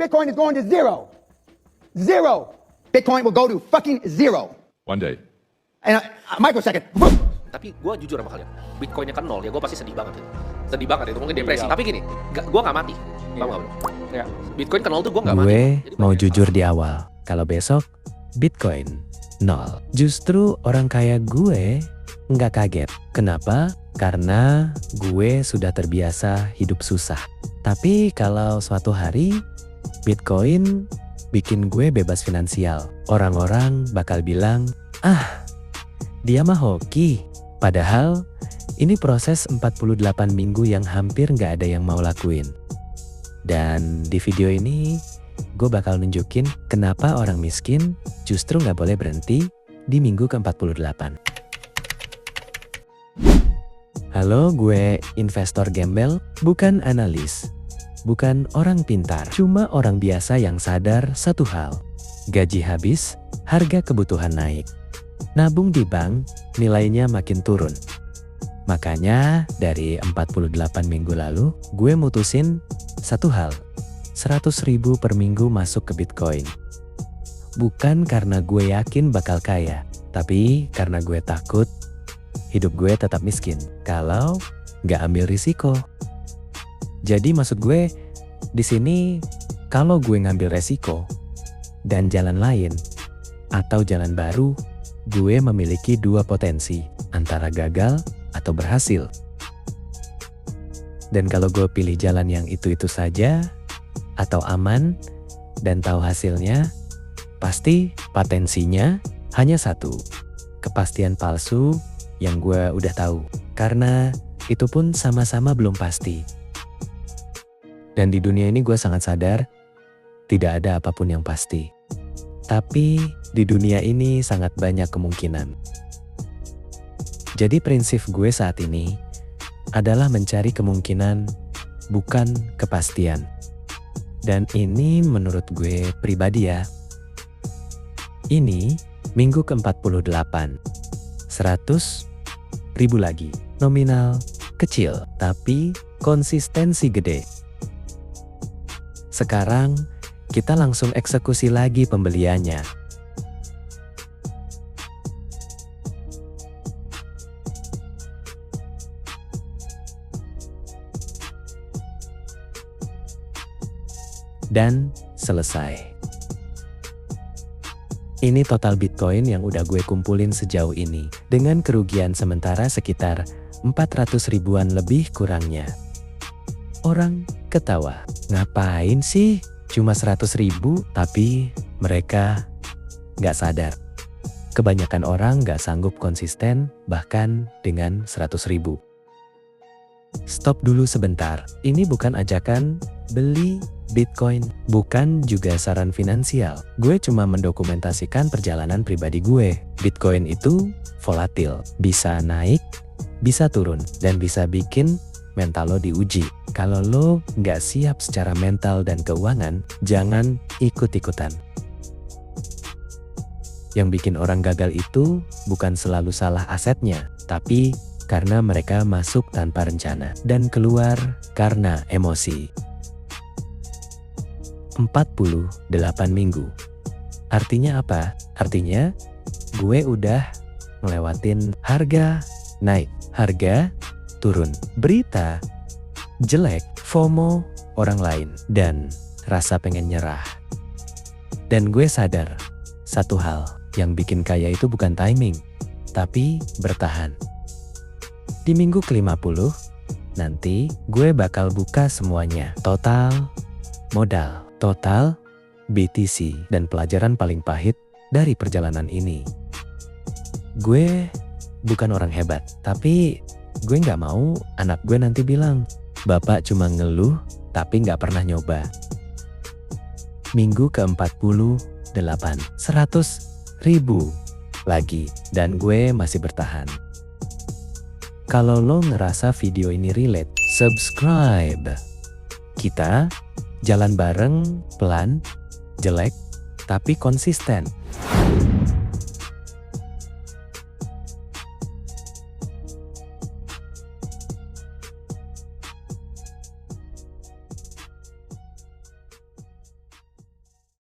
Bitcoin is going to zero. Zero. Bitcoin will go to fucking zero. One day. And a microsecond. Tapi gue jujur sama kalian, Bitcoinnya kan nol ya, gue pasti sedih banget itu. Sedih banget itu, mungkin depresi. Tapi gini, gue gak mati. Paham gak bro? Ya. Bitcoin ke nol tuh gue gak mati. Gue Jadi mau banyak jujur hal. di awal, kalau besok Bitcoin nol. Justru orang kaya gue nggak kaget. Kenapa? Karena gue sudah terbiasa hidup susah. Tapi kalau suatu hari Bitcoin bikin gue bebas finansial, orang-orang bakal bilang, dia mah hoki. Padahal ini proses 48 minggu yang hampir nggak ada yang mau lakuin. Dan di video ini gue bakal nunjukin kenapa orang miskin justru nggak boleh berhenti di minggu ke-48. Halo, gue investor gembel, bukan analis, bukan orang pintar, cuma orang biasa yang sadar satu hal. Gaji habis, harga kebutuhan naik. Nabung di bank, nilainya makin turun. Makanya dari 48 minggu lalu, gue mutusin satu hal. 100.000 per minggu masuk ke Bitcoin. Bukan karena gue yakin bakal kaya, tapi karena gue takut hidup gue tetap miskin kalau nggak ambil risiko. Jadi maksud gue di sini, kalau gue ngambil resiko dan jalan lain atau jalan baru, gue memiliki dua potensi, antara gagal atau berhasil. Dan kalau gue pilih jalan yang itu-itu saja atau aman dan tahu hasilnya, pasti potensinya hanya satu, kepastian palsu yang gue udah tahu. Karena itu pun sama-sama belum pasti. Dan di dunia ini gue sangat sadar, tidak ada apapun yang pasti. Tapi di dunia ini sangat banyak kemungkinan. Jadi prinsip gue saat ini adalah mencari kemungkinan, bukan kepastian. Dan ini menurut gue pribadi ya. Ini minggu ke-48. 100.000 lagi. Nominal kecil, tapi konsistensi gede. Sekarang kita langsung eksekusi lagi pembeliannya. Dan selesai. Ini total Bitcoin yang udah gue kumpulin sejauh ini, dengan kerugian sementara sekitar 400 ribuan lebih kurangnya. Orang ketawa, ngapain sih cuma 100 ribu? Tapi mereka nggak sadar. Kebanyakan orang nggak sanggup konsisten bahkan dengan 100 ribu. Stop dulu sebentar, ini bukan ajakan beli Bitcoin, bukan juga saran finansial. Gue cuma mendokumentasikan perjalanan pribadi gue. Bitcoin itu volatil, bisa naik, bisa turun, dan bisa bikin mental lo diuji. Kalau lo nggak siap secara mental dan keuangan, jangan ikut-ikutan. Yang bikin orang gagal itu bukan selalu salah asetnya, tapi karena mereka masuk tanpa rencana dan keluar karena emosi. 48 minggu. Artinya apa? Artinya gue udah ngelewatin harga naik, harga turun, berita jelek, FOMO orang lain, dan rasa pengen nyerah. Dan gue sadar satu hal, yang bikin kaya itu bukan timing, tapi bertahan. Di minggu ke-50, nanti gue bakal buka semuanya. Total modal, total BTC, dan pelajaran paling pahit dari perjalanan ini. Gue bukan orang hebat, tapi gue gak mau anak gue nanti bilang, bapak cuma ngeluh tapi gak pernah nyoba. Minggu ke-48, 100.000 lagi, dan gue masih bertahan. Kalau lo ngerasa video ini relate, subscribe. Kita jalan bareng, pelan, jelek, tapi konsisten.